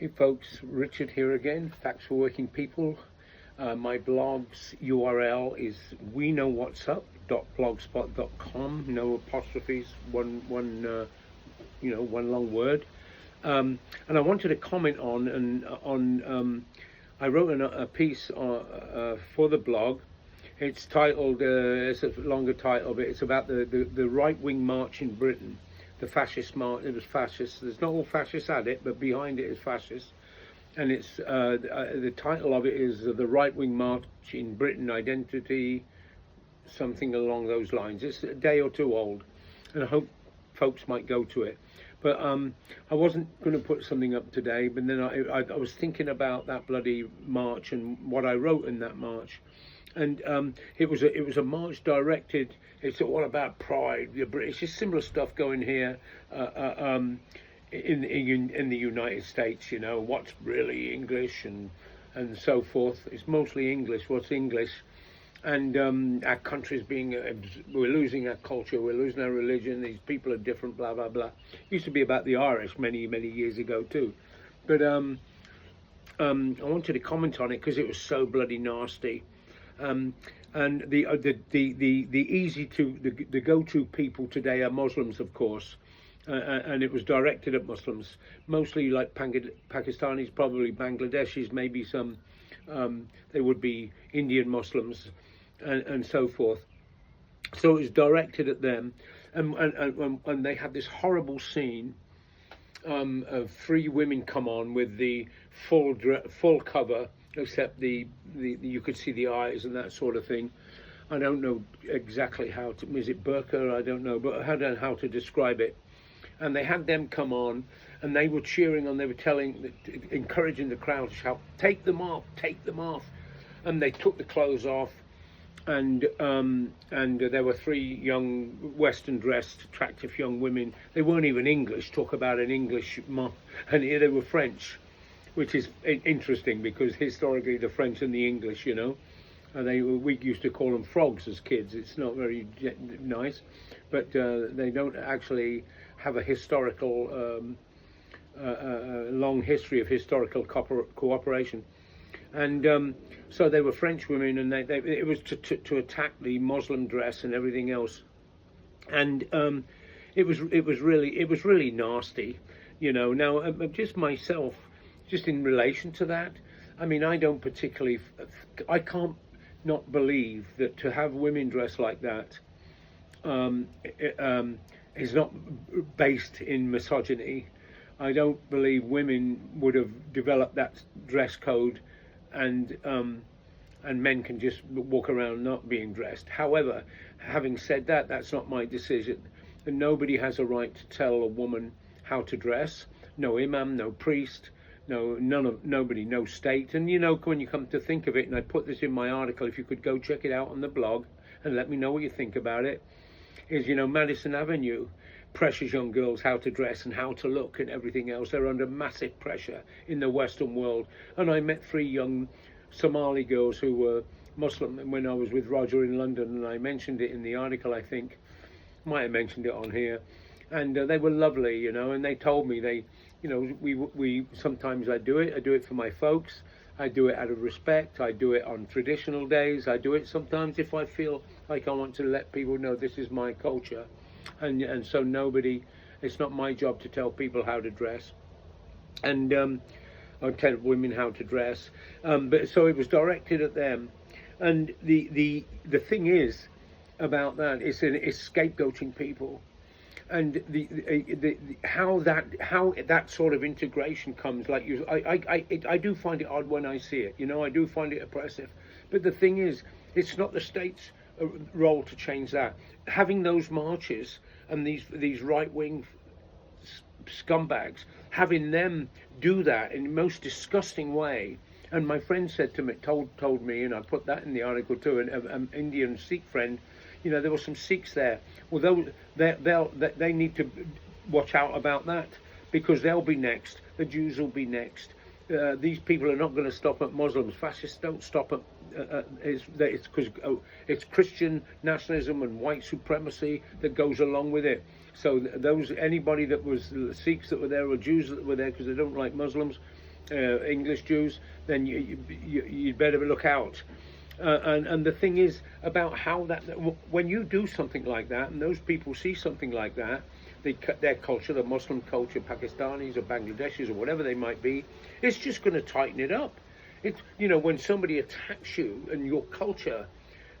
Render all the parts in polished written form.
Hey folks, Richard here again, Facts for Working People. My blog's URL is weknowwhatsup.blogspot.com. No apostrophes, one long word. And I wanted to comment on I wrote a piece for the blog. It's titled, it's a longer title, but it's about the right-wing march in Britain. The fascist march. It was fascist. There's not all fascists at it, but behind it is fascist. And it's the title of it is The Right-Wing March in Britain, Identity, something along those lines. It's a day or two old, and I hope folks might go to it. But I wasn't going to put something up today, but then I was thinking about that bloody march and what I wrote in that march. And it was a march directed. It's all about pride. It's just similar stuff going here in the United States. You know what's really English and so forth. It's mostly English. What's English? And our country's being we're losing our culture. We're losing our religion. These people are different. Blah blah blah. It used to be about the Irish many years ago too. But I wanted to comment on it because it was so bloody nasty. And the easy the go-to people today are Muslims, of course, and it was directed at Muslims, mostly like Pakistanis, probably Bangladeshis, maybe some. They would be Indian Muslims, and so forth. So it was directed at them, and they had this horrible scene of three women come on with the full cover, except the you could see the eyes and that sort of thing. I don't know exactly how to, is it burqa? I don't know, but I don't know how to describe it. And they had them come on, and they were cheering on. They were encouraging the crowd to shout, "Take them off! Take them off!" And they took the clothes off, and there were three young, Western-dressed, attractive young women. They weren't even English. Talk about an English mom, and here they were French, which is interesting because historically the French and the English, we used to call them frogs as kids. It's not very nice, but they don't actually have a historical, long history of historical cooperation. And so they were French women, and it was to attack the Muslim dress and everything else. And it was really nasty, Now, just myself. Just in relation to that, I mean, I can't not believe that to have women dress like that is not based in misogyny. I don't believe women would have developed that dress code, and men can just walk around not being dressed. However, having said that, that's not my decision, and nobody has a right to tell a woman how to dress. No imam, no priest. Nobody, no state. And when you come to think of it, and I put this in my article, if you could go check it out on the blog and let me know what you think about it, is Madison Avenue pressures young girls how to dress and how to look and everything else. They're under massive pressure in the Western world. And I met three young Somali girls who were Muslim when I was with Roger in London, and I mentioned it in the article, I think. Might have mentioned it on here. And they were lovely, and they told me we sometimes I do it for my folks. I do it out of respect. I do it on traditional days. I do it sometimes if I feel like I want to let people know this is my culture, and so it's not my job to tell people how to dress, and or tell women how to dress. But so it was directed at them, and the thing is about that is it's scapegoating people. And how that sort of integration comes, like I do find it odd when I see it. I do find it oppressive. But the thing is, it's not the state's role to change that. Having those marches and these right-wing scumbags, having them do that in the most disgusting way. And my friend said to me, told me, and I put that in the article too, an Indian Sikh friend. There were some Sikhs there. Well, they need to watch out about that, because they'll be next. The Jews will be next. These people are not going to stop at Muslims. Fascists don't stop at. It's because it's Christian nationalism and white supremacy that goes along with it. So anybody that was Sikhs that were there or Jews that were there because they don't like Muslims, English Jews, then you'd better look out. And the thing is about how that, when you do something like that, and those people see something like that, their culture, the Muslim culture, Pakistanis or Bangladeshis or whatever they might be, it's just going to tighten it up. It's, when somebody attacks you and your culture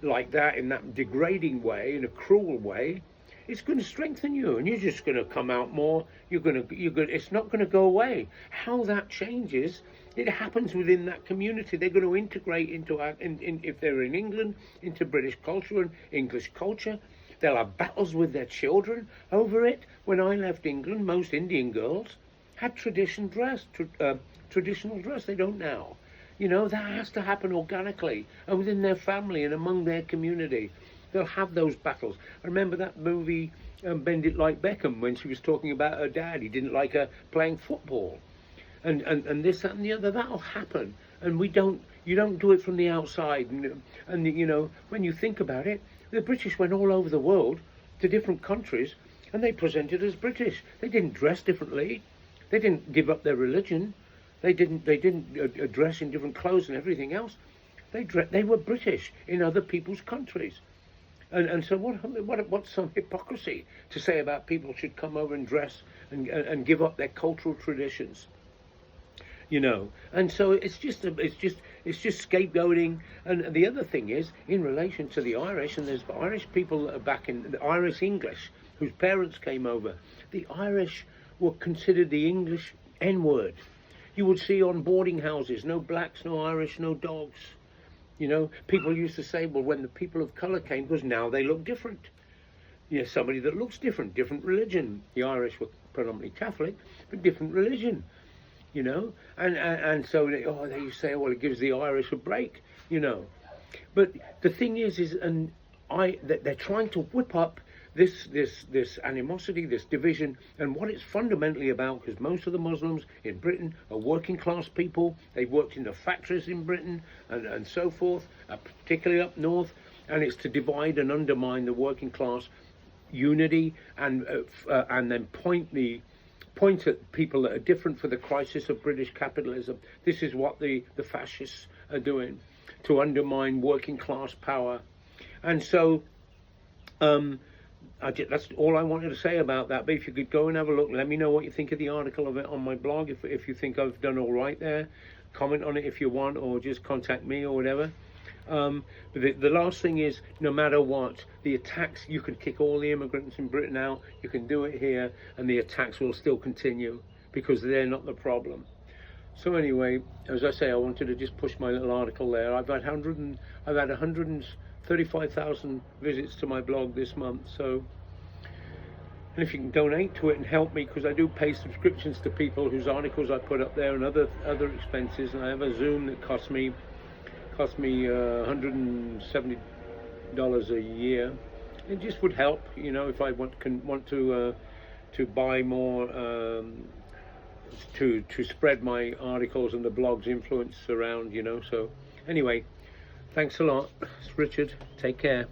like that, in that degrading way, in a cruel way, it's going to strengthen you, and you're just going to come out more. It's not going to go away. How that changes, it happens within that community. They're going to integrate into if they're in England, into British culture and English culture. They'll have battles with their children over it. When I left England, most Indian girls had traditional dress. They don't now. That has to happen organically and within their family and among their community. They'll have those battles. I remember that movie, Bend It Like Beckham, when she was talking about her dad. He didn't like her playing football. And this, that, and the other. That'll happen. And you don't do it from the outside. And when you think about it, the British went all over the world to different countries, and they presented as British. They didn't dress differently. They didn't give up their religion. They didn't dress in different clothes and everything else. They were British in other people's countries. And so what's some hypocrisy to say about people should come over and dress and give up their cultural traditions, And so it's just scapegoating. And the other thing is, in relation to the Irish, and there's Irish people that are back in the Irish English whose parents came over. The Irish were considered the English N-word. You would see on boarding houses, no blacks, no Irish, no dogs. People used to say, well, when the people of colour came, because now they look different. Somebody that looks different religion. The Irish were predominantly Catholic, but different religion, And so they used to say, well, it gives the Irish a break, But the thing is that they're trying to whip up this animosity, this division, and what it's fundamentally about, because most of the Muslims in Britain are working class people. They've worked in the factories in Britain and so forth, particularly up north, and it's to divide and undermine the working class unity and then point at people that are different for the crisis of British capitalism. This is what the fascists are doing, to undermine working class power. And so that's all I wanted to say about that. But if you could go and have a look, let me know what you think of the article of it on my blog. If you think I've done all right there, comment on it if you want, or just contact me or whatever. But the last thing is, no matter what, the attacks, you can kick all the immigrants in Britain out, you can do it here, and the attacks will still continue because they're not the problem. So anyway, as I say, I wanted to just push my little article there. I've had 135,000 visits to my blog this month. So, and if you can donate to it and help me, because I do pay subscriptions to people whose articles I put up there and other expenses, and I have a Zoom that costs me $170 a year. It just would help, if I want to buy more, to spread my articles and the blog's influence around, So anyway, thanks a lot. It's Richard. Take care.